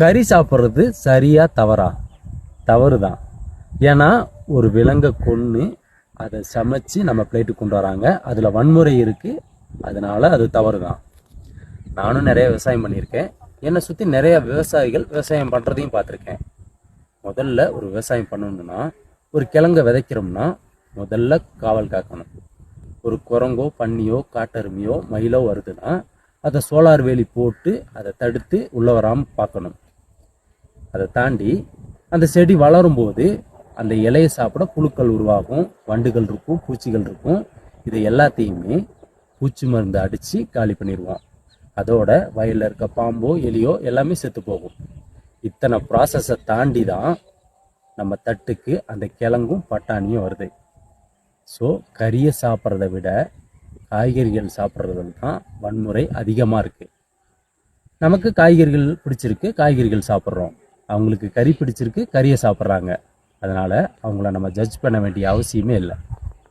கறி சாப்பிட்றது சரியா தவறா? தவறு தான். ஏன்னா ஒரு விலங்கை கொன்று அதை சமைச்சு நம்ம பிளேட்டுக்கு கொண்டு வராங்க. அதில் வன்முறை இருக்குது. அதனால அது தவறு தான். நானும் நிறைய விவசாயம் பண்ணியிருக்கேன். என்னை சுற்றி நிறைய விவசாயிகள் விவசாயம் பண்ணுறதையும் பார்த்துருக்கேன். முதல்ல ஒரு விவசாயம் பண்ணணும்னா, ஒரு கிழங்கை விதைக்கிறோம்னா முதல்ல காவல் காக்கணும். ஒரு குரங்கோ பன்னியோ காட்டெருமையோ மயிலோ வருதுன்னா அதை சோலார் வேலி போட்டு அதை தடுத்து உள்ளே வராமல் பார்க்கணும். அதை தாண்டி அந்த செடி வளரும் போது அந்த இலையை சாப்பிட புழுக்கள் உருவாகும், வண்டுகள் இருக்கும், பூச்சிகள் இருக்கும். இது எல்லாத்தையுமே பூச்சி மருந்து அடித்து காலி பண்ணிடுவோம். அதோட வயலில் இருக்க பாம்போ எலியோ எல்லாமே செத்து போகும். இத்தனை ப்ராசஸை தாண்டி தான் நம்ம தட்டுக்கு அந்த கிழங்கும் பட்டாணியும் வருது. ஸோ கறியை சாப்பிட்றத விட காய்கறிகள் சாப்பிட்றதுல தான் வன்முறை அதிகமாக இருக்குது. நமக்கு காய்கறிகள் பிடிச்சிருக்கு, காய்கறிகள் சாப்பிட்றோம். அவங்களுக்கு கறி பிடிச்சிருக்கு, கறியை சாப்பிட்றாங்க. அதனால் அவங்கள நம்ம ஜட்ஜ் பண்ண வேண்டிய அவசியமே இல்லை.